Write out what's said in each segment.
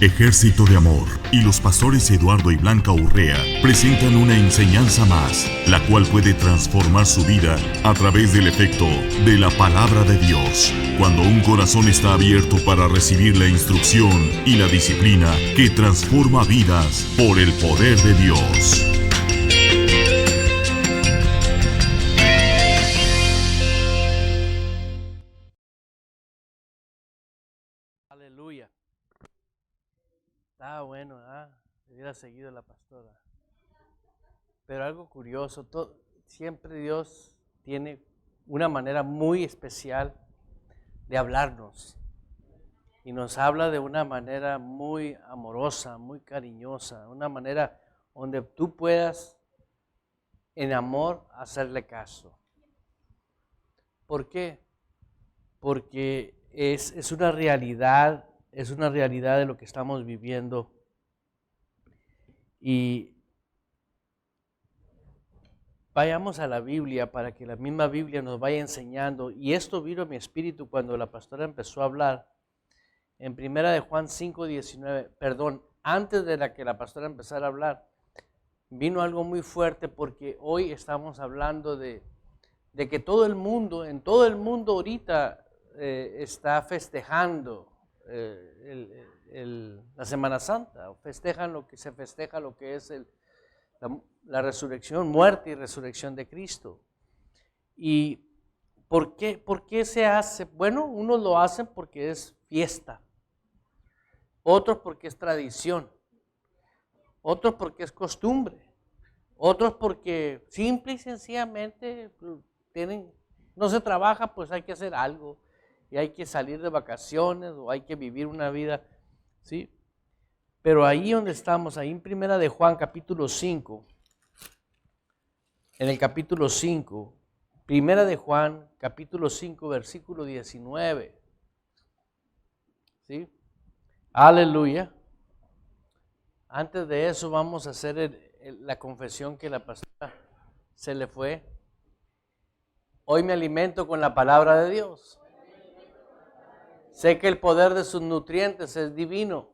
Ejército de Amor y los pastores Eduardo y Blanca Urrea presentan una enseñanza más, la cual puede transformar su vida a través del efecto de la palabra de Dios. Cuando un corazón está abierto para recibir la instrucción y la disciplina que transforma vidas por el poder de Dios. Aleluya. Está bueno, hubiera seguido la pastora. Pero algo curioso, siempre Dios tiene una manera muy especial de hablarnos. Y nos habla de una manera muy amorosa, muy cariñosa, una manera donde tú puedas en amor hacerle caso. ¿Por qué? Porque es una realidad de lo que estamos viviendo. Y vayamos a la Biblia para que la misma Biblia nos vaya enseñando. Y esto vino a mi espíritu cuando la pastora empezó a hablar. En 1 de Juan 5:19, antes de que la pastora empezara a hablar, vino algo muy fuerte porque hoy estamos hablando de que en todo el mundo ahorita está festejando la Semana Santa, festejan lo que es la resurrección, muerte y resurrección de Cristo. ¿Y por qué se hace? Bueno, unos lo hacen porque es fiesta, otros porque es tradición, otros porque es costumbre, otros porque simple y sencillamente no se trabaja, pues hay que hacer algo y hay que salir de vacaciones o hay que vivir una vida, ¿sí? Pero ahí donde estamos, ahí en 1 de Juan capítulo 5, en el capítulo 5, 1 de Juan capítulo 5 versículo 19, ¿sí? Aleluya. Antes de eso vamos a hacer la confesión que la pastora se le fue. Hoy me alimento con la palabra de Dios. Sé que el poder de sus nutrientes es divino.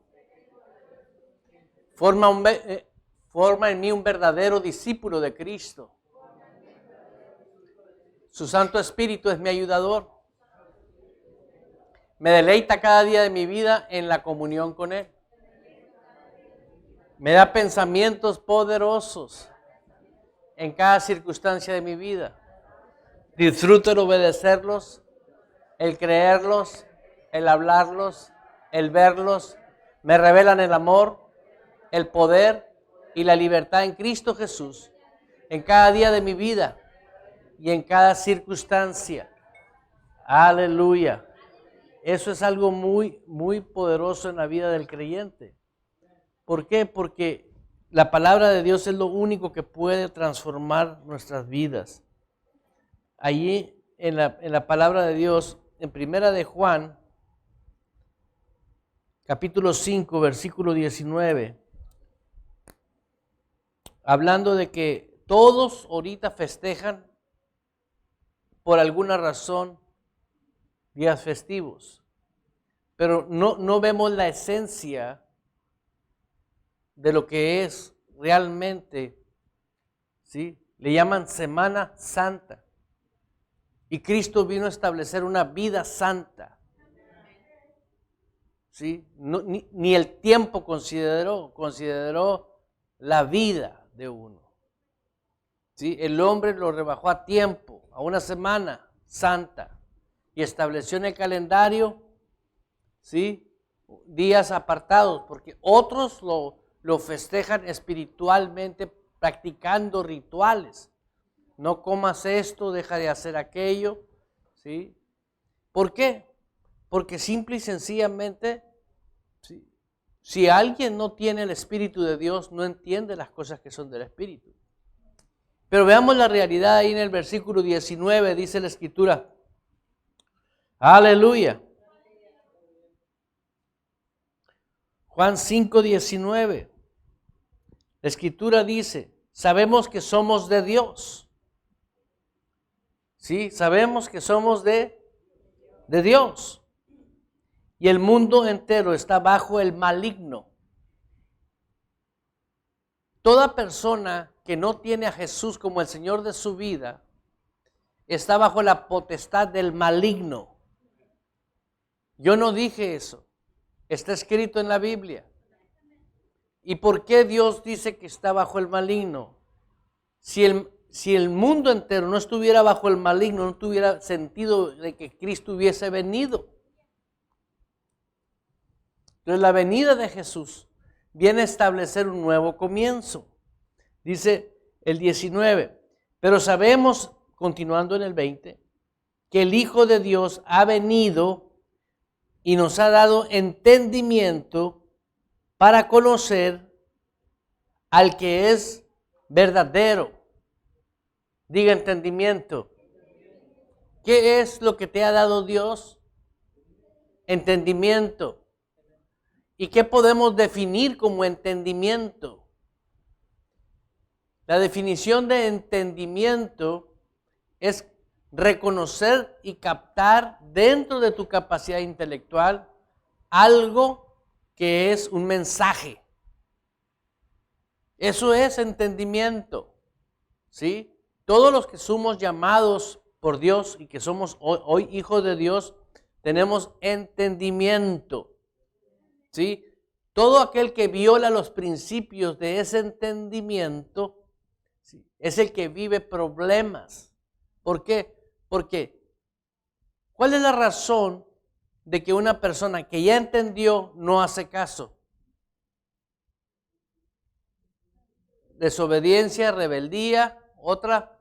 Forma en mí un verdadero discípulo de Cristo. Su Santo Espíritu es mi ayudador. Me deleita cada día de mi vida en la comunión con Él. Me da pensamientos poderosos en cada circunstancia de mi vida. Disfruto el obedecerlos, el creerlos, el hablarlos, el verlos. Me revelan el amor, el poder y la libertad en Cristo Jesús en cada día de mi vida y en cada circunstancia. Aleluya. Eso es algo muy, muy poderoso en la vida del creyente. ¿Por qué? Porque la palabra de Dios es lo único que puede transformar nuestras vidas. Allí en la palabra de Dios, en 1 de Juan, capítulo 5, versículo 19, hablando de que todos ahorita festejan por alguna razón días festivos, pero no vemos la esencia de lo que es realmente, ¿sí? Le llaman Semana Santa. Y Cristo vino a establecer una vida santa. ¿Sí? Ni el tiempo consideró la vida de uno. ¿Sí? El hombre lo rebajó a tiempo, a una semana santa. Y estableció en el calendario, ¿sí?, días apartados, porque otros lo festejan espiritualmente practicando rituales. No comas esto, deja de hacer aquello, ¿sí? ¿Por qué? Porque simple y sencillamente, ¿sí?, si alguien no tiene el Espíritu de Dios, no entiende las cosas que son del Espíritu. Pero veamos la realidad ahí en el versículo 19, dice la Escritura. Aleluya. Juan 5:19. La Escritura dice, sabemos que somos de Dios. Sí, sabemos que somos de Dios. y el mundo entero está bajo el maligno. Toda persona que no tiene a Jesús como el Señor de su vida está bajo la potestad del maligno. Yo no dije eso. Está escrito en la Biblia. ¿Y por qué Dios dice que está bajo el maligno? Si el mundo entero no estuviera bajo el maligno, no tuviera sentido de que Cristo hubiese venido. Entonces la venida de Jesús viene a establecer un nuevo comienzo. Dice el 19, pero sabemos, continuando en el 20, que el Hijo de Dios ha venido y nos ha dado entendimiento para conocer al que es verdadero. Diga entendimiento. ¿Qué es lo que te ha dado Dios? Entendimiento. ¿Y qué podemos definir como entendimiento? La definición de entendimiento es reconocer y captar dentro de tu capacidad intelectual algo que es un mensaje. Eso es entendimiento, ¿sí? Todos los que somos llamados por Dios y que somos hoy hijos de Dios, tenemos entendimiento, ¿sí? Todo aquel que viola los principios de ese entendimiento, ¿sí?, es el que vive problemas. ¿Por qué? Porque, ¿cuál es la razón de que una persona que ya entendió no hace caso? Desobediencia, rebeldía, otra.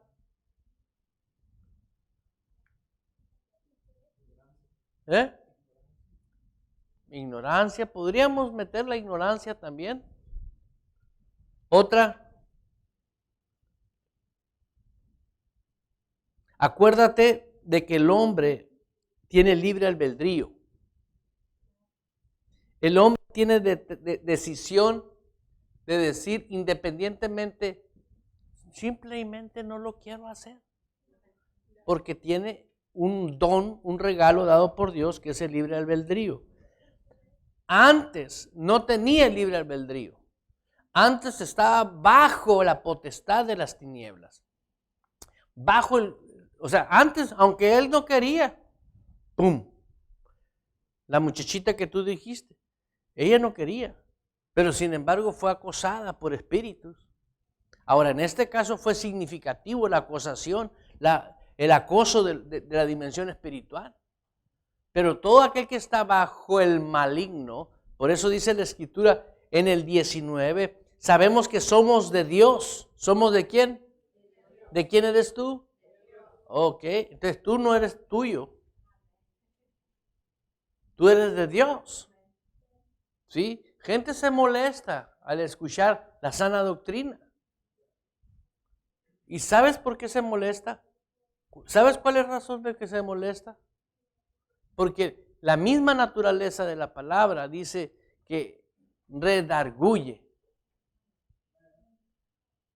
Ignorancia, podríamos meter la ignorancia también. Otra. Acuérdate de que el hombre tiene libre albedrío. El hombre tiene decisión de decir independientemente, simplemente no lo quiero hacer. Porque tiene un don, un regalo dado por Dios que es el libre albedrío. Antes no tenía el libre albedrío. Antes estaba bajo la potestad de las tinieblas. Antes, aunque él no quería, ¡pum! La muchachita que tú dijiste, ella no quería, pero sin embargo fue acosada por espíritus. Ahora, en este caso fue significativo la acosación, el acoso de la dimensión espiritual. Pero todo aquel que está bajo el maligno, por eso dice la Escritura en el 19, sabemos que somos de Dios. ¿Somos de quién? ¿De quién eres tú? Ok, entonces tú no eres tuyo. Tú eres de Dios. ¿Sí? Gente se molesta al escuchar la sana doctrina. ¿Y sabes por qué se molesta? ¿Sabes cuál es la razón de que se molesta? Porque la misma naturaleza de la palabra dice que redarguye.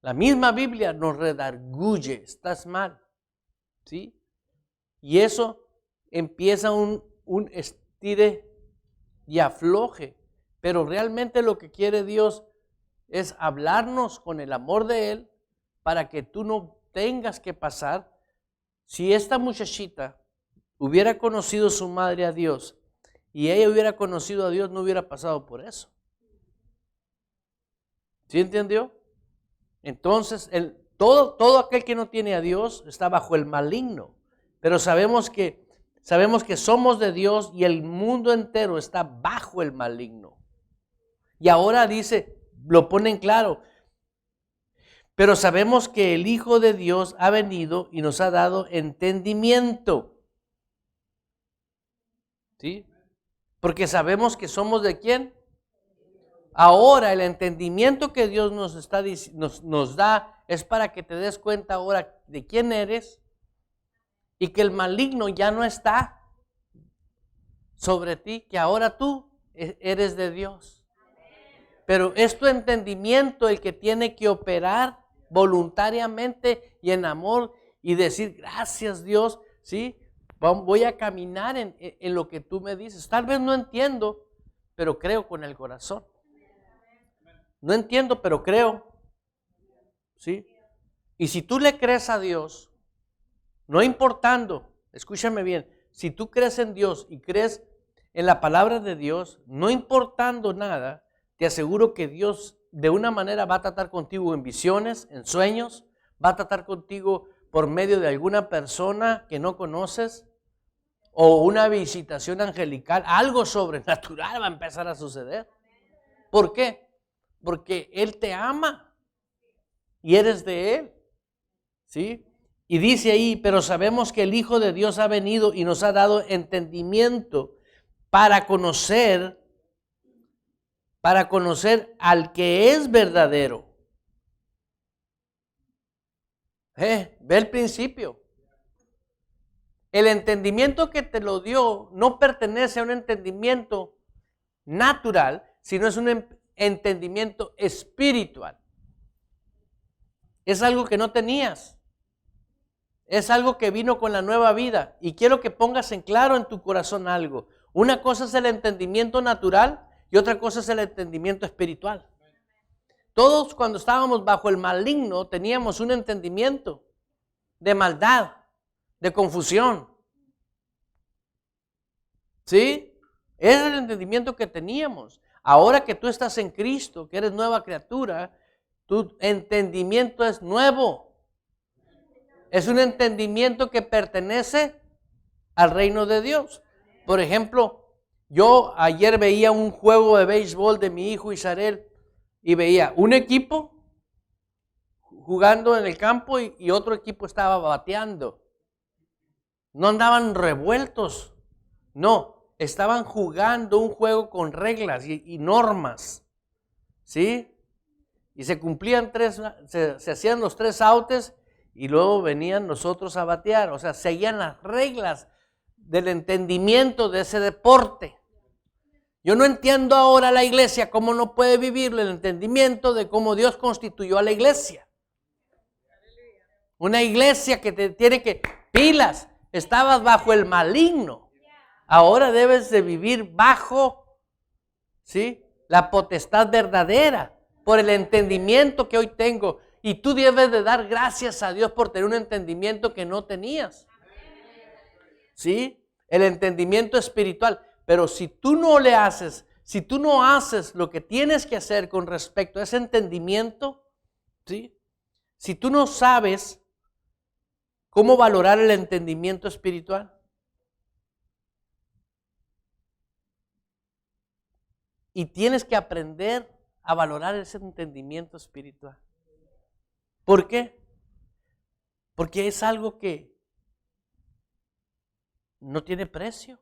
La misma Biblia nos redarguye, estás mal, ¿sí? Y eso empieza un estire y afloje, pero realmente lo que quiere Dios es hablarnos con el amor de Él para que tú no tengas que pasar. Si esta muchachita hubiera conocido su madre a Dios y ella hubiera conocido a Dios, no hubiera pasado por eso. ¿Sí entendió? Entonces, todo aquel que no tiene a Dios está bajo el maligno. Pero sabemos que somos de Dios y el mundo entero está bajo el maligno. Y ahora dice, lo ponen claro, pero sabemos que el Hijo de Dios ha venido y nos ha dado entendimiento. ¿Sí? Porque sabemos que somos de quién. Ahora el entendimiento que Dios nos da es para que te des cuenta ahora de quién eres y que el maligno ya no está sobre ti, que ahora tú eres de Dios. Pero es tu entendimiento el que tiene que operar voluntariamente y en amor y decir gracias Dios, ¿sí? Voy a caminar en lo que tú me dices. Tal vez no entiendo, pero creo con el corazón. No entiendo, pero creo. ¿Sí? Y si tú le crees a Dios, no importando, escúchame bien, si tú crees en Dios y crees en la palabra de Dios, no importando nada, te aseguro que Dios de una manera va a tratar contigo en visiones, en sueños, va a tratar contigo por medio de alguna persona que no conoces o una visitación angelical, algo sobrenatural va a empezar a suceder. ¿Por qué? Porque Él te ama y eres de Él, ¿sí? Y dice ahí, pero sabemos que el Hijo de Dios ha venido y nos ha dado entendimiento para conocer al que es verdadero. Ve el principio. El entendimiento que te lo dio no pertenece a un entendimiento natural, sino es un entendimiento espiritual. Es algo que no tenías. Es algo que vino con la nueva vida. Y quiero que pongas en claro en tu corazón algo. Una cosa es el entendimiento natural y otra cosa es el entendimiento espiritual. Todos cuando estábamos bajo el maligno teníamos un entendimiento de maldad, de confusión. ¿Sí? Ese es el entendimiento que teníamos. Ahora que tú estás en Cristo, que eres nueva criatura, tu entendimiento es nuevo. Es un entendimiento que pertenece al reino de Dios. Por ejemplo, yo ayer veía un juego de béisbol de mi hijo Isarel y veía un equipo jugando en el campo y otro equipo estaba bateando. No andaban revueltos, no, estaban jugando un juego con reglas y normas, ¿sí? Y se cumplían se hacían los 3 outs y luego venían nosotros a batear, o sea, seguían las reglas del entendimiento de ese deporte. Yo no entiendo ahora la iglesia cómo no puede vivir el entendimiento de cómo Dios constituyó a la iglesia. Una iglesia que te tiene que, pilas, estabas bajo el maligno, ahora debes de vivir bajo, ¿sí?, la potestad verdadera, por el entendimiento que hoy tengo. Y tú debes de dar gracias a Dios por tener un entendimiento que no tenías. ¿Sí? El entendimiento espiritual. Pero si tú no le haces, si tú no haces lo que tienes que hacer con respecto a ese entendimiento, ¿sí?, si tú no sabes cómo valorar el entendimiento espiritual, y tienes que aprender a valorar ese entendimiento espiritual. ¿Por qué? Porque es algo que no tiene precio.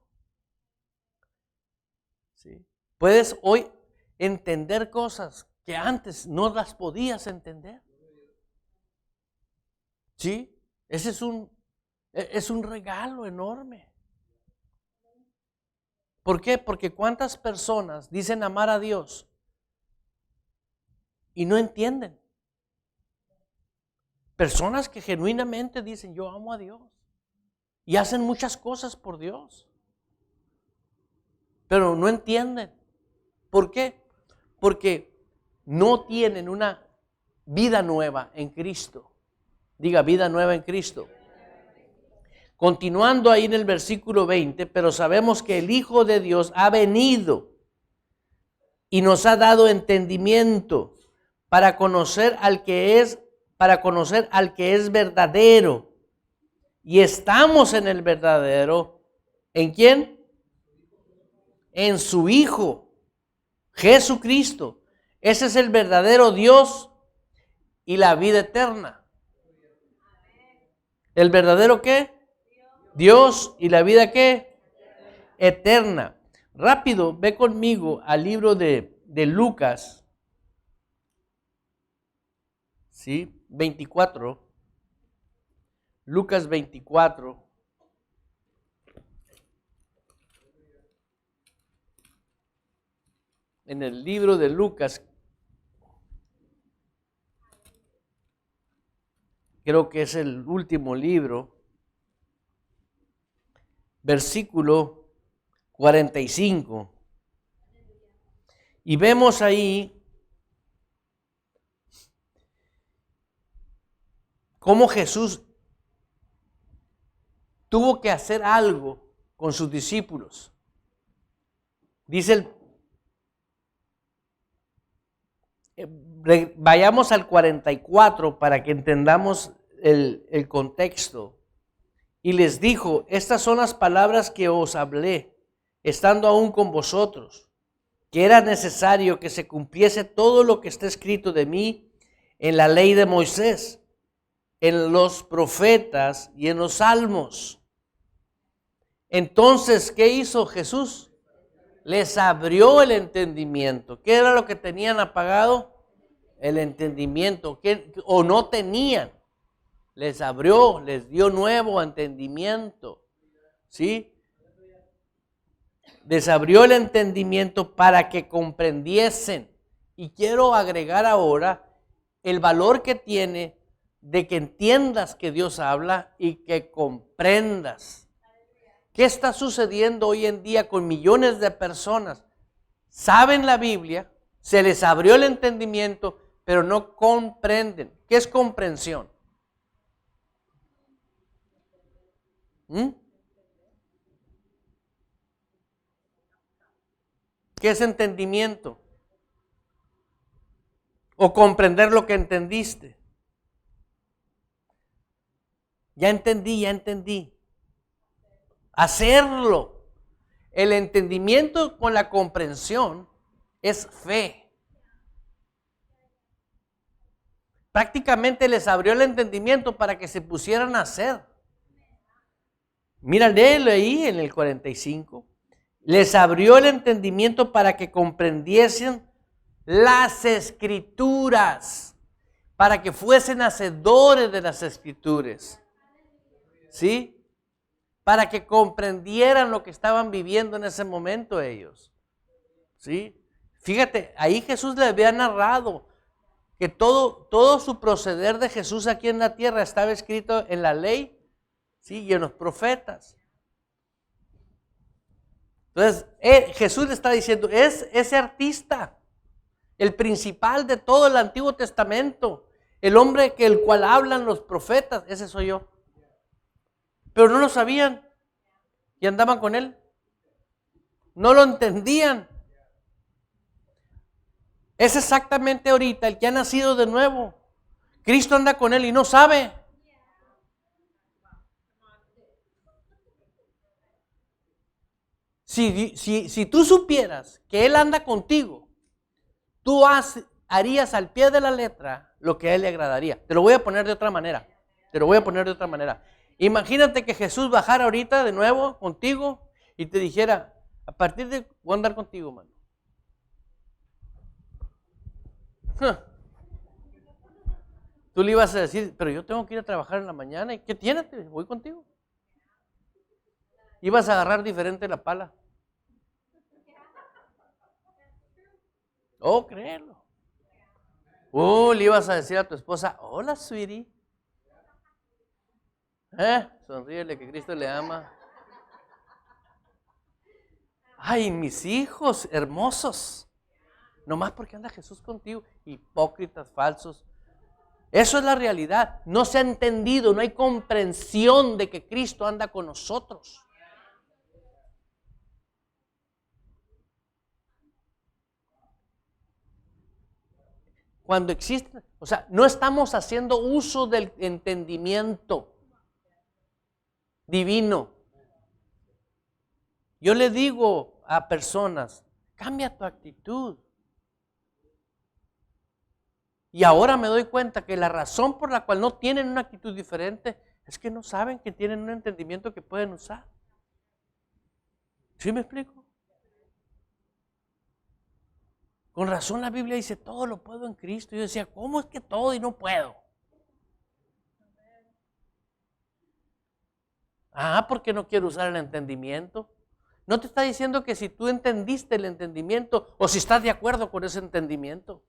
¿Sí? Puedes hoy entender cosas que antes no las podías entender. ¿Sí? Ese es un regalo enorme. ¿Por qué? Porque cuántas personas dicen amar a Dios y no entienden. Personas que genuinamente dicen yo amo a Dios y hacen muchas cosas por Dios, pero no entienden. ¿Por qué? Porque no tienen una vida nueva en Cristo. Diga, vida nueva en Cristo. Continuando ahí en el versículo 20, pero sabemos que el Hijo de Dios ha venido y nos ha dado entendimiento para conocer al que es verdadero. Y estamos en el verdadero. ¿En quién? En su Hijo, Jesucristo. Ese es el verdadero Dios y la vida eterna. ¿El verdadero qué? Dios y la vida ¿qué? Eterna. Rápido, ve conmigo al libro de Lucas, ¿sí? 24. Lucas 24. En el libro de Lucas, creo que es el último libro. versículo 45. Y vemos ahí cómo Jesús tuvo que hacer algo con sus discípulos. Dice vayamos al 44 para que entendamos el contexto. Y les dijo, estas son las palabras que os hablé, estando aún con vosotros, que era necesario que se cumpliese todo lo que está escrito de mí en la ley de Moisés, en los profetas y en los salmos. Entonces, ¿qué hizo Jesús? Les abrió el entendimiento. ¿Qué era lo que tenían apagado? El entendimiento. O no tenían. Les abrió, les dio nuevo entendimiento. ¿Sí? Les abrió el entendimiento para que comprendiesen. Y quiero agregar ahora el valor que tiene de que entiendas que Dios habla y que comprendas. ¿Qué está sucediendo hoy en día con millones de personas? Saben la Biblia, se les abrió el entendimiento, pero no comprenden. ¿Qué es comprensión? ¿Qué es entendimiento? O comprender lo que entendiste. Ya entendí. Hacerlo. El entendimiento con la comprensión es fe. Prácticamente les abrió el entendimiento para que se pusieran a hacer. Mira, léelo ahí en el 45. Les abrió el entendimiento para que comprendiesen las escrituras, para que fuesen hacedores de las escrituras. ¿Sí? Para que comprendieran lo que estaban viviendo en ese momento ellos. ¿Sí? Fíjate, ahí Jesús le había narrado que todo su proceder de Jesús aquí en la tierra estaba escrito en la ley, ¿sí? Y en los profetas. Entonces, Jesús le está diciendo, es ese artista, el principal de todo el Antiguo Testamento, el hombre el cual hablan los profetas, ese soy yo. Pero no lo sabían y andaban con él. No lo entendían. Es exactamente ahorita el que ha nacido de nuevo. Cristo anda con él y no sabe. Si tú supieras que él anda contigo, tú harías al pie de la letra lo que a él le agradaría. Te lo voy a poner de otra manera. Imagínate que Jesús bajara ahorita de nuevo contigo y te dijera, a partir de voy a andar contigo, mano. Tú le ibas a decir, pero yo tengo que ir a trabajar en la mañana. ¿Y qué tienes? Voy contigo. Ibas a agarrar diferente la pala. Oh, créelo. Le ibas a decir a tu esposa, hola, sweetie. Sonríele que Cristo le ama. Ay, mis hijos hermosos. Nomás porque anda Jesús contigo. Hipócritas, falsos. Eso es la realidad. No se ha entendido, no hay comprensión de que Cristo anda con nosotros. Cuando existe, o sea, no estamos haciendo uso del entendimiento divino. Yo le digo a personas, cambia tu actitud. Y ahora me doy cuenta que la razón por la cual no tienen una actitud diferente es que no saben que tienen un entendimiento que pueden usar. ¿Sí me explico? Con razón la Biblia dice, todo lo puedo en Cristo. Y yo decía, ¿cómo es que todo y no puedo? Porque no quiero usar el entendimiento. No te está diciendo que si tú entendiste el entendimiento o si estás de acuerdo con ese entendimiento.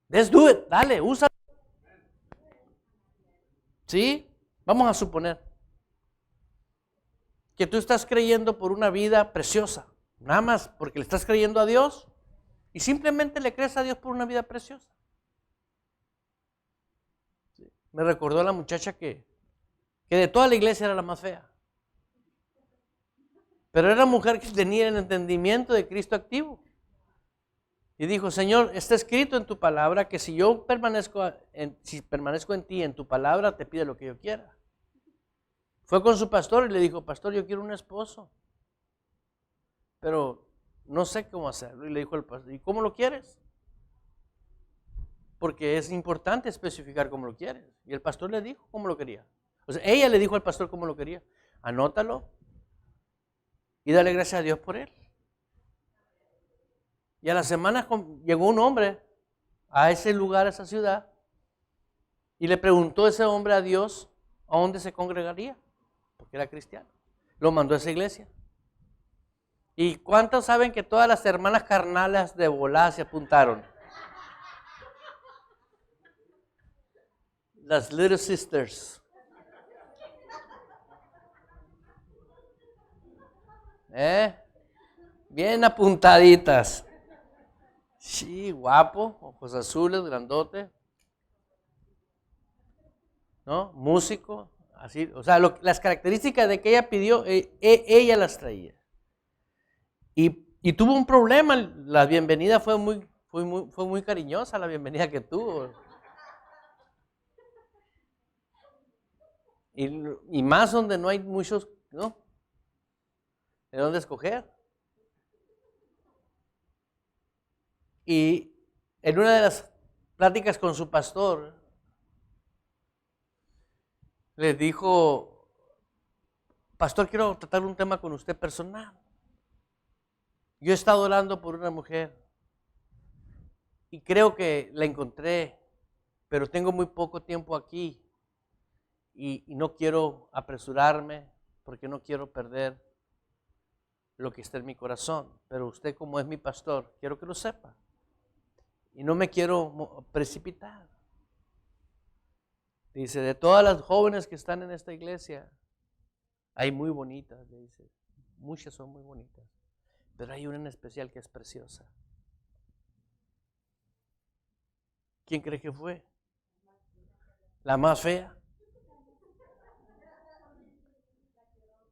Let's do it, dale, úsalo. ¿Sí? Vamos a suponer. que tú estás creyendo por una vida preciosa, nada más porque le estás creyendo a Dios y simplemente le crees a Dios por una vida preciosa. Sí. Me recordó a la muchacha que de toda la iglesia era la más fea, pero era una mujer que tenía el entendimiento de Cristo activo. Y dijo, Señor, está escrito en tu palabra que si yo permanezco en ti, en tu palabra, te pide lo que yo quiera. Fue con su pastor y le dijo, pastor, yo quiero un esposo, pero no sé cómo hacerlo. Y le dijo el pastor, ¿y cómo lo quieres? Porque es importante especificar cómo lo quieres. Y el pastor le dijo cómo lo quería. O sea, ella le dijo al pastor cómo lo quería. Anótalo y dale gracias a Dios por él. Y a la semana llegó un hombre a ese lugar, a esa ciudad, y le preguntó ese hombre a Dios a dónde se congregaría, porque era cristiano. Lo mandó a esa iglesia. ¿Y cuántos saben que todas las hermanas carnales de volada se apuntaron? Las little sisters. Bien apuntaditas. Sí, guapo, ojos azules, grandote. ¿No? Músico, así. O sea, las características de que ella pidió, ella las traía. Y tuvo un problema. La bienvenida fue muy cariñosa, la bienvenida que tuvo. Y más donde no hay muchos, ¿no? ¿De dónde escoger? Y en una de las pláticas con su pastor, le dijo, pastor, quiero tratar un tema con usted personal. Yo he estado orando por una mujer y creo que la encontré, pero tengo muy poco tiempo aquí y no quiero apresurarme porque no quiero perder lo que está en mi corazón. Pero usted, como es mi pastor, quiero que lo sepa. Y no me quiero precipitar. Dice, de todas las jóvenes que están en esta iglesia, hay muy bonitas, le dice. Muchas son muy bonitas. Pero hay una en especial que es preciosa. ¿Quién cree que fue? ¿La más fea?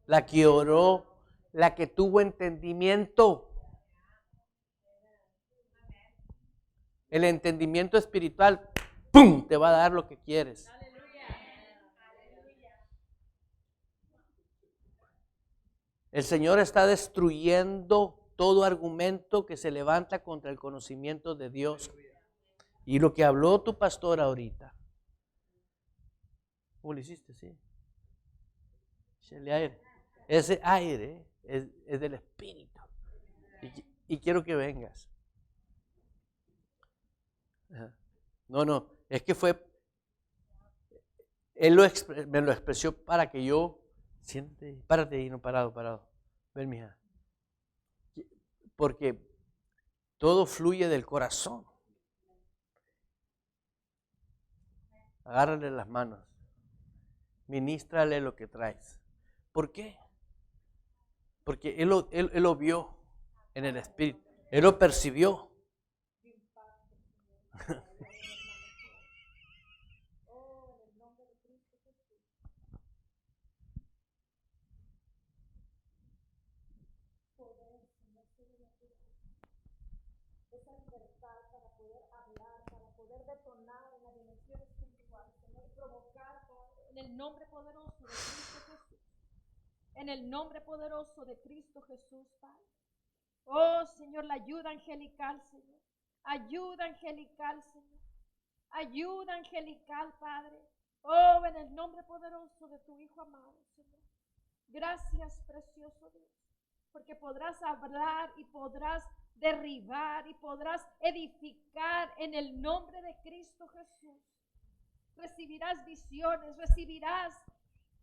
La que oró, la que tuvo entendimiento. El entendimiento espiritual, ¡pum!, te va a dar lo que quieres. El Señor está destruyendo todo argumento que se levanta contra el conocimiento de Dios. Y lo que habló tu pastor ahorita. ¿Cómo lo hiciste? Sí. Ese aire es del Espíritu. Y quiero que vengas. No, es que él me lo expresó para que yo, siente, párate ahí, no, parado. Ven, mija. Porque todo fluye del corazón. Agárrale las manos. Ministrale lo que traes. ¿Por qué? Porque él lo vio en el Espíritu. Él lo percibió. Esa libertad para poder hablar, para poder detonar en la dimensión espiritual, Señor, provocar en el nombre poderoso de Cristo Jesús. En el nombre poderoso de Cristo Jesús, Padre. Oh, Señor, la ayuda angelical, Señor. Ayuda angelical, Señor. Ayuda angelical, Padre. Oh, en el nombre poderoso de tu Hijo amado, Señor. Gracias, precioso Dios, porque podrás hablar y podrás derribar y podrás edificar en el nombre de Cristo Jesús. Recibirás visiones, recibirás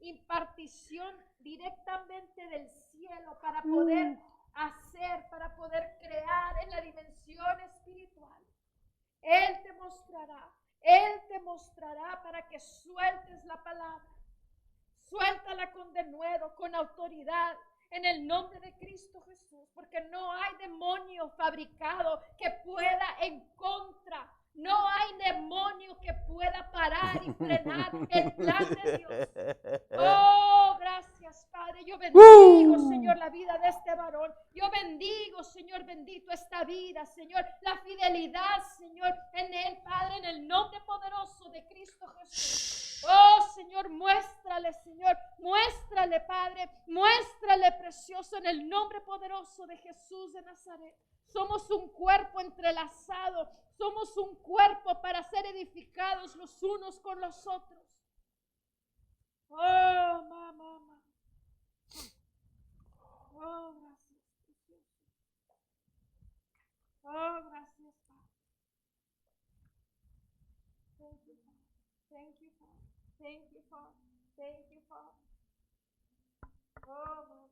impartición directamente del cielo para poder hacer, para poder crear en la dimensión espiritual. Él te mostrará para que sueltes la palabra. Suelta mátala con denuedo, con autoridad, en el nombre de Cristo Jesús, porque no hay demonio fabricado que pueda en contra. No hay demonio que pueda parar y frenar el plan de Dios. Oh, gracias, Padre. Yo bendigo, Señor, la vida de este varón. Yo bendigo, Señor, bendito esta vida, Señor. La fidelidad, Señor, en él, Padre, en el nombre poderoso de Cristo Jesús. Oh, Señor, muéstrale, Señor. Muéstrale, Padre. Muéstrale, precioso, en el nombre poderoso de Jesús de Nazaret. Somos un cuerpo entrelazado. Somos un cuerpo para ser edificados los unos con los otros. Oh, mamá. Oh, gracias. Oh, gracias, Padre. Thank you, Father. Thank you, Father. Thank you, Father. Thank you, Father. Oh, mamá.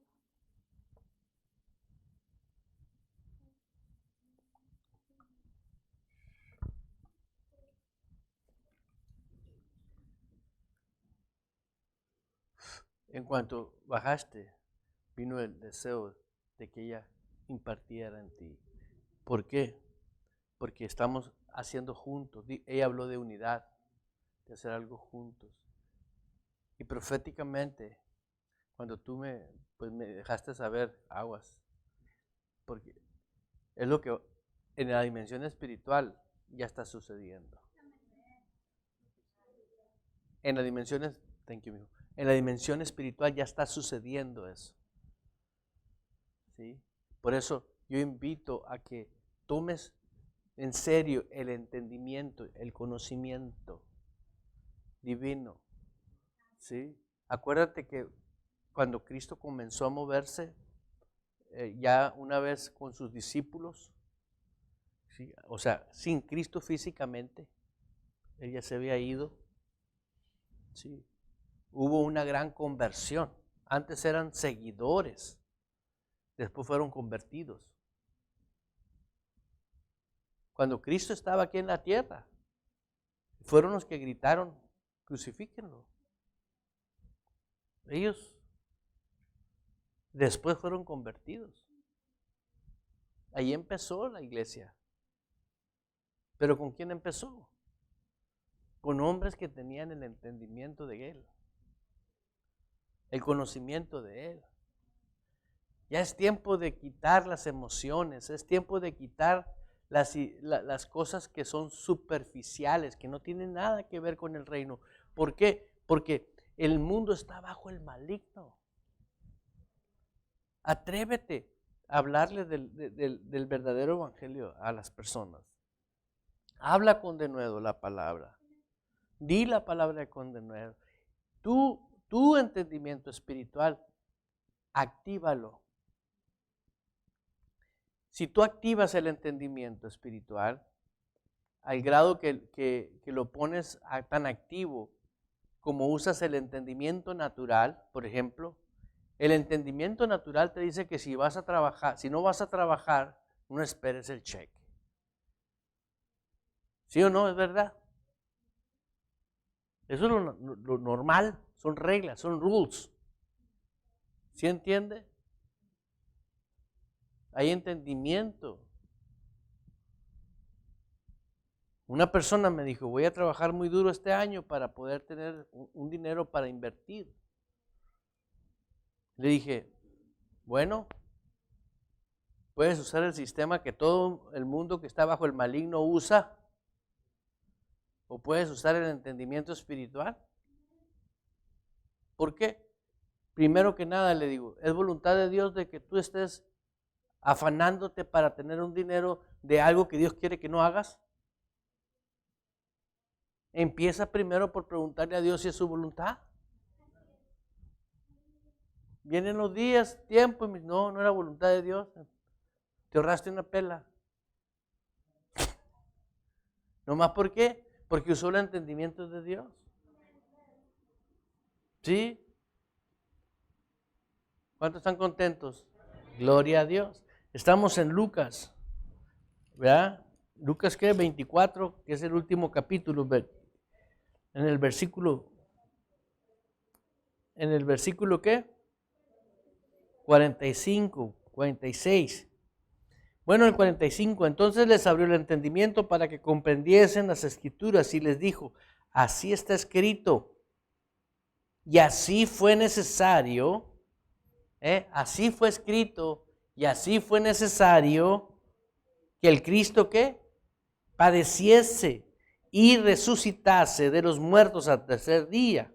En cuanto bajaste, vino el deseo de que ella impartiera en ti. ¿Por qué? Porque estamos haciendo juntos. Ella habló de unidad, de hacer algo juntos. Y proféticamente, cuando tú me dejaste saber, aguas, porque es lo que en la dimensión espiritual ya está sucediendo. En la dimensión, thank you, mijo. En la dimensión espiritual ya está sucediendo eso. ¿Sí? Por eso yo invito a que tomes en serio el entendimiento, el conocimiento divino. ¿Sí? Acuérdate que cuando Cristo comenzó a moverse, ya una vez con sus discípulos, ¿sí? O sea, sin Cristo físicamente, Él ya se había ido. ¿Sí? Hubo una gran conversión. Antes eran seguidores, después fueron convertidos. Cuando Cristo estaba aquí en la tierra, fueron los que gritaron, crucifíquenlo. Ellos después fueron convertidos. Ahí empezó la iglesia. ¿Pero con quién empezó? Con hombres que tenían el entendimiento de Él, el conocimiento de Él. Ya es tiempo de quitar las emociones, es tiempo de quitar las cosas que son superficiales, que no tienen nada que ver con el reino. ¿Por qué? Porque el mundo está bajo el maligno. Atrévete a hablarle del verdadero evangelio a las personas. Habla con denuedo la palabra. Di la palabra con denuedo. Tu entendimiento espiritual, actívalo. Si tú activas el entendimiento espiritual, al grado que lo pones tan activo como usas el entendimiento natural, por ejemplo, el entendimiento natural te dice que si no vas a trabajar, no esperes el cheque. ¿Sí o no? ¿Es verdad? Eso es lo normal, son reglas, son rules. ¿Sí entiende? Hay entendimiento. Una persona me dijo, voy a trabajar muy duro este año para poder tener un dinero para invertir. Le dije, bueno, puedes usar el sistema que todo el mundo que está bajo el maligno usa, o puedes usar el entendimiento espiritual. ¿Por qué? Primero que nada le digo, es voluntad de Dios de que tú estés afanándote para tener un dinero de algo que Dios quiere que no hagas. Empieza primero por preguntarle a Dios si es su voluntad. Vienen los días, tiempo, y no era voluntad de Dios. Te ahorraste una pela. ¿Nomás por qué? Porque usó el entendimiento de Dios. ¿Sí? ¿Cuántos están contentos? Gloria a Dios. Estamos en Lucas, ¿verdad? Lucas, ¿qué? 24, que es el último capítulo, en el versículo en el versículo ¿qué? 45, 46. Bueno, el 45, entonces les abrió el entendimiento para que comprendiesen las escrituras y les dijo, así está escrito y así fue necesario, así fue escrito y así fue necesario que el Cristo ¿qué? Padeciese y resucitase de los muertos al tercer día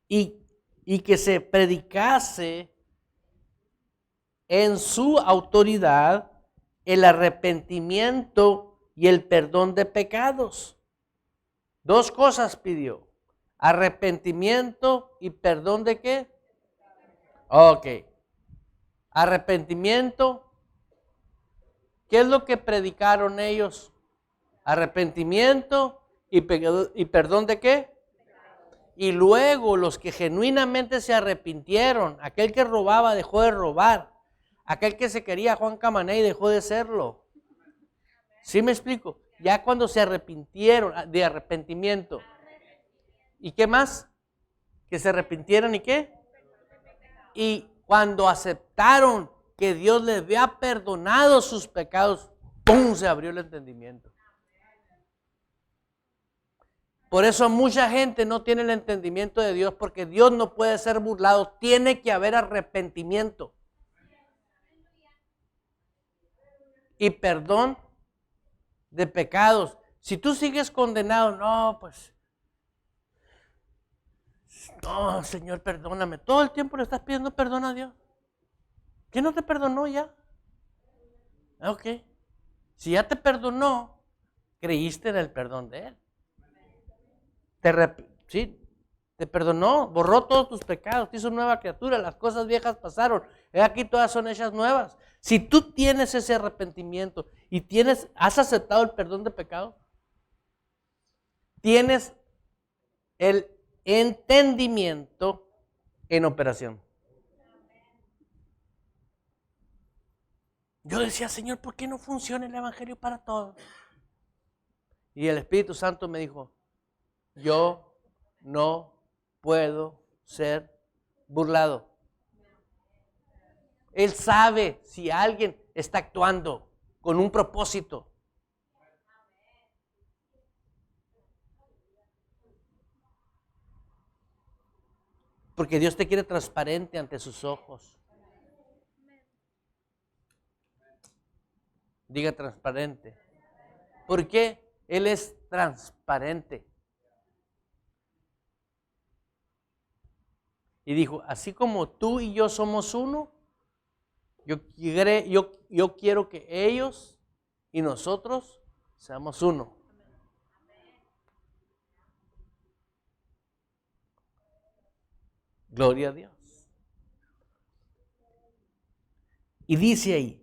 y que se predicase en su autoridad el arrepentimiento y el perdón de pecados. Dos cosas pidió, arrepentimiento y perdón de qué. Ok, arrepentimiento, ¿qué es lo que predicaron ellos? Arrepentimiento y perdón de qué. Y luego los que genuinamente se arrepintieron, aquel que robaba dejó de robar, aquel que se quería Juan Camané dejó de serlo. ¿Sí me explico? Ya cuando se arrepintieron, de arrepentimiento. ¿Y qué más? Que se arrepintieron y qué. Y cuando aceptaron que Dios les había perdonado sus pecados, ¡pum!, se abrió el entendimiento. Por eso mucha gente no tiene el entendimiento de Dios, porque Dios no puede ser burlado, tiene que haber arrepentimiento y perdón de pecados. Si tú sigues condenado, no, pues, no, Señor, perdóname. Todo el tiempo le estás pidiendo perdón a Dios. ¿Quién no te perdonó ya? Ok. Si ya te perdonó, creíste en el perdón de Él. Te perdonó, borró todos tus pecados, te hizo nueva criatura, las cosas viejas pasaron, aquí todas son hechas nuevas. Si tú tienes ese arrepentimiento y has aceptado el perdón de pecado, tienes el entendimiento en operación. Yo decía, Señor, ¿por qué no funciona el evangelio para todos? Y el Espíritu Santo me dijo, yo no puedo ser burlado. Él sabe si alguien está actuando con un propósito. Porque Dios te quiere transparente ante sus ojos. Diga transparente. ¿Por qué? Él es transparente. Y dijo, así como tú y yo somos uno, yo quiero que ellos y nosotros seamos uno. Gloria a Dios. Y dice ahí,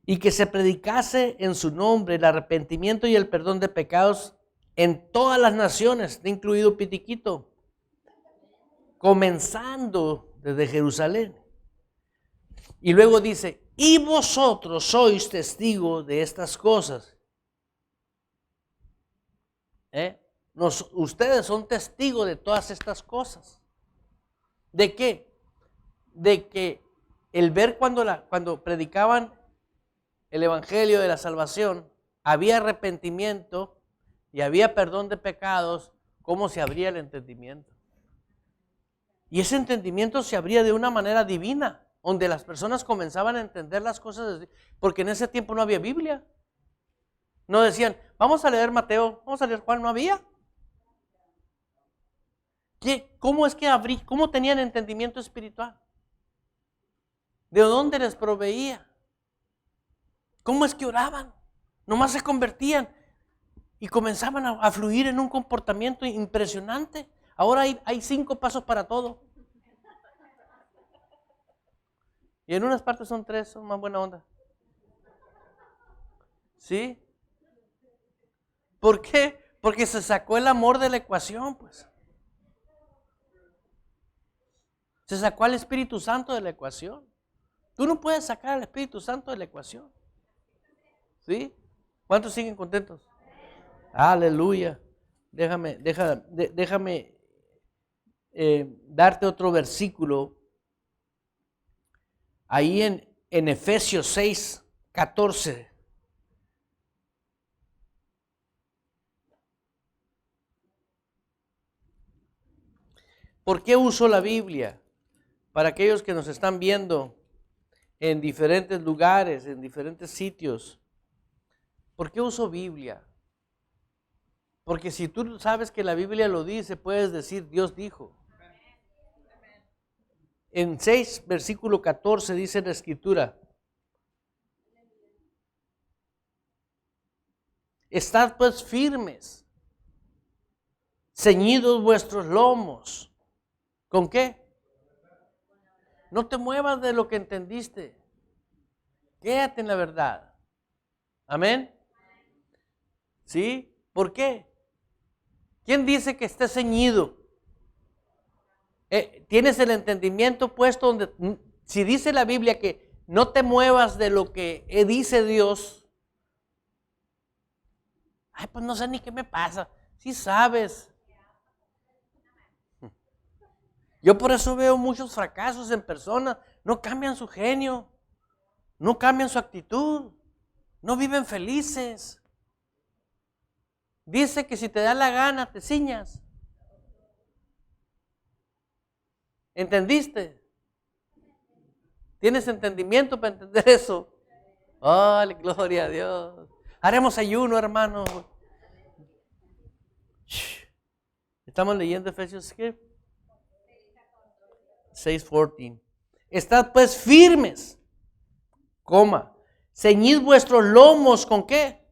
y que se predicase en su nombre el arrepentimiento y el perdón de pecados en todas las naciones, incluido Pitiquito, comenzando desde Jerusalén. Y luego dice, y vosotros sois testigos de estas cosas. Ustedes son testigos de todas estas cosas. ¿De qué? De que el ver cuando predicaban el evangelio de la salvación, había arrepentimiento y había perdón de pecados, ¿cómo se abría el entendimiento? Y ese entendimiento se abría de una manera divina, donde las personas comenzaban a entender las cosas, porque en ese tiempo no había Biblia. No decían, vamos a leer Mateo, vamos a leer Juan, no había. ¿Cómo tenían entendimiento espiritual? ¿De dónde les proveía? ¿Cómo es que oraban? Nomás se convertían y comenzaban a fluir en un comportamiento impresionante. Ahora hay 5 pasos para todo. Y en unas partes son 3, son más buena onda. ¿Sí? ¿Por qué? Porque se sacó el amor de la ecuación, pues. Se sacó al Espíritu Santo de la ecuación. Tú no puedes sacar al Espíritu Santo de la ecuación. ¿Sí? ¿Cuántos siguen contentos? Aleluya. Déjame darte otro versículo. Ahí en Efesios 6, 14. ¿Por qué uso la Biblia? Para aquellos que nos están viendo en diferentes lugares, en diferentes sitios. ¿Por qué uso Biblia? Porque si tú sabes que la Biblia lo dice, puedes decir Dios dijo. En 6, versículo 14 dice la Escritura: estad pues firmes, ceñidos vuestros lomos. ¿Con qué? No te muevas de lo que entendiste. Quédate en la verdad. Amén. ¿Sí? ¿Por qué? ¿Quién dice que esté ceñido? Tienes el entendimiento puesto donde, si dice la Biblia que no te muevas de lo que dice Dios, ay, pues no sé ni qué me pasa. Sí sabes. Yo por eso veo muchos fracasos en personas. No cambian su genio, no cambian su actitud, no viven felices. Dice que si te da la gana te ciñas. ¿Entendiste? ¿Tienes entendimiento para entender eso? ¡Oh, gloria a Dios! Haremos ayuno, hermano. Estamos leyendo Efesios, ¿qué? 6:14. Estad pues firmes, ceñid vuestros lomos, ¿con qué?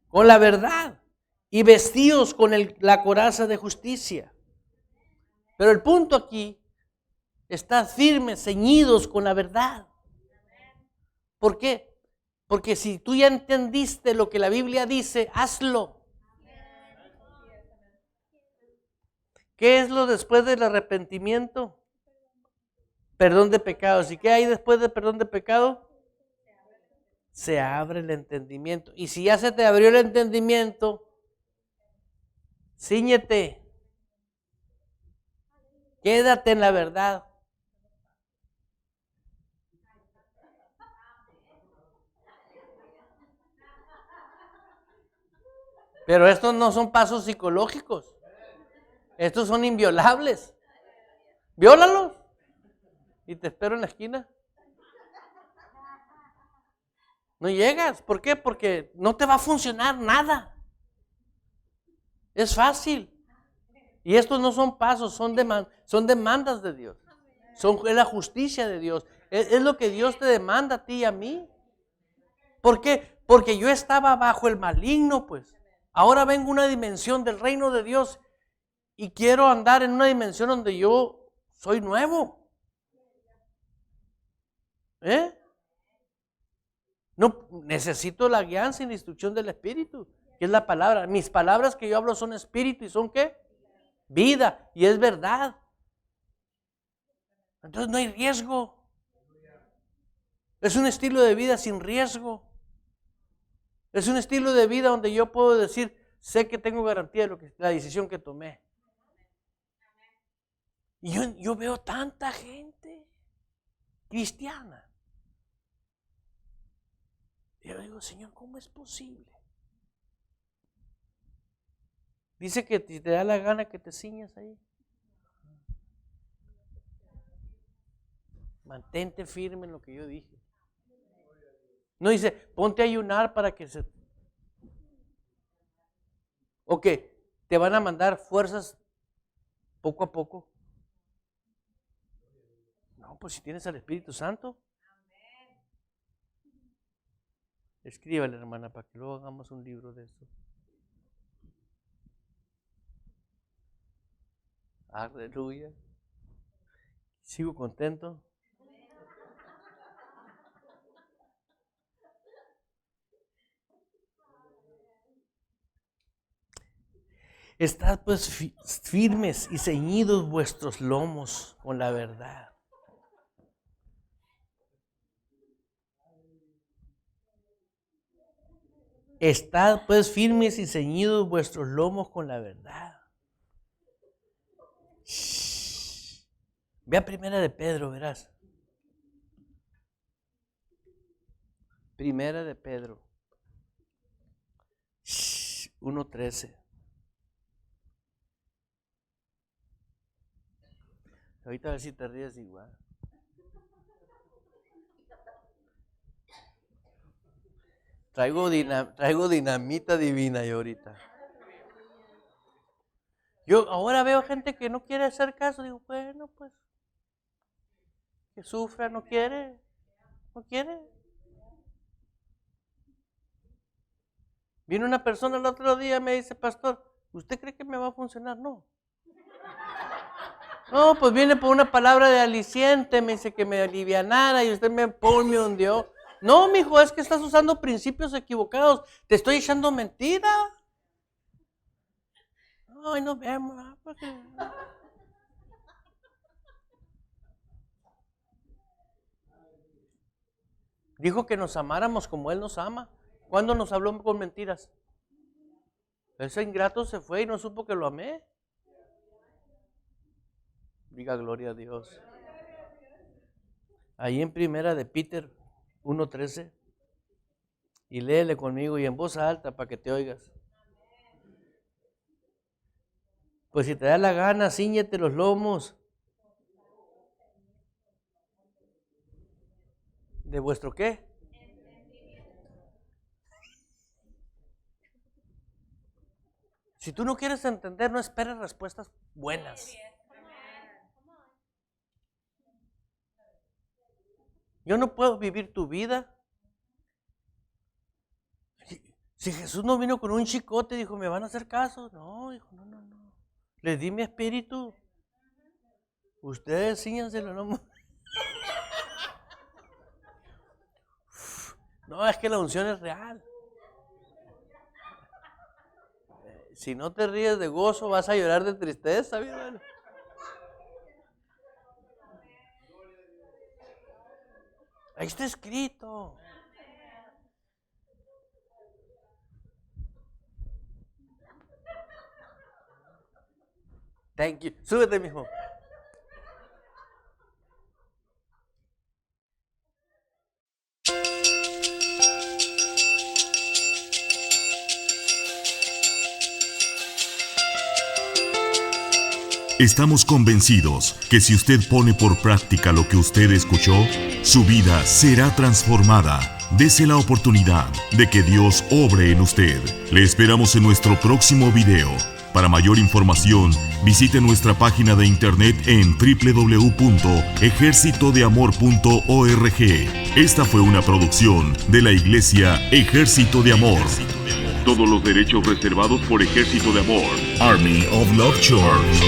Con la verdad, y vestidos con la coraza de justicia. Pero el punto aquí, estad firmes, ceñidos con la verdad. ¿Por qué? Porque si tú ya entendiste lo que la Biblia dice, hazlo. ¿Qué es lo después del arrepentimiento? Perdón de pecados. ¿Y qué hay después de perdón de pecado? Se abre el entendimiento. Y si ya se te abrió el entendimiento, cíñete. Quédate en la verdad. Pero estos no son pasos psicológicos. Estos son inviolables. Viólalos y te espero en la esquina. No llegas. ¿Por qué? Porque no te va a funcionar nada. Es fácil. Y estos no son pasos, son demandas de Dios. Es la justicia de Dios. Es lo que Dios te demanda a ti y a mí. ¿Por qué? Porque yo estaba bajo el maligno, pues. Ahora vengo a una dimensión del reino de Dios y quiero andar en una dimensión donde yo soy nuevo. No, necesito la guianza y la instrucción del Espíritu, que es la palabra. Mis palabras que yo hablo son espíritu y son ¿qué? Vida, y es verdad. Entonces no hay riesgo. Es un estilo de vida sin riesgo. Es un estilo de vida donde yo puedo decir, sé que tengo garantía de la decisión que tomé. Y yo veo tanta gente cristiana. Y yo digo, Señor, ¿cómo es posible? Dice que si te da la gana que te ciñas ahí. Mantente firme en lo que yo dije. No dice, ponte a ayunar para que se... O que te van a mandar fuerzas poco a poco. No, pues si tienes al Espíritu Santo. Escríbale, hermana, para que luego hagamos un libro de eso. Aleluya. Sigo contento. Estad pues firmes y ceñidos vuestros lomos con la verdad. Estad pues firmes y ceñidos vuestros lomos con la verdad. Ve a Primera de Pedro, verás. Primera de Pedro 1:13. Ahorita a ver si te ríes igual. Traigo dinamita divina yo ahorita. Yo ahora veo gente que no quiere hacer caso. Digo, bueno, pues, que sufra, no quiere. Viene una persona el otro día, me dice, pastor, ¿usted cree que me va a funcionar? No. No, pues viene por una palabra de aliciente, me dice que me alivianara y usted me hundió. No, mijo, es que estás usando principios equivocados. Te estoy echando mentira. Ay, nos vemos. Dijo que nos amáramos como Él nos ama. ¿Cuándo nos habló con mentiras? Ese ingrato se fue y no supo que lo amé. Diga gloria a Dios. Ahí en Primera de Peter 1:13. Y léele conmigo y en voz alta para que te oigas. Pues si te da la gana, cíñete los lomos. ¿De vuestro qué? Si tú no quieres entender, no esperes respuestas buenas. Yo no puedo vivir tu vida. Si Jesús no vino con un chicote, dijo, ¿me van a hacer caso? No, dijo, no. Les di mi espíritu. Ustedes cíñanselo, no. No, es que la unción es real. Si no te ríes de gozo, vas a llorar de tristeza, mi hermano. Ahí está escrito. Thank you. Súbete, mijo. Estamos convencidos que si usted pone por práctica lo que usted escuchó, su vida será transformada. Dese la oportunidad de que Dios obre en usted. Le esperamos en nuestro próximo video. Para mayor información, visite nuestra página de internet en www.ejercitodeamor.org. Esta fue una producción de la Iglesia Ejército de Amor. Todos los derechos reservados por Ejército de Amor. Army of Love Church.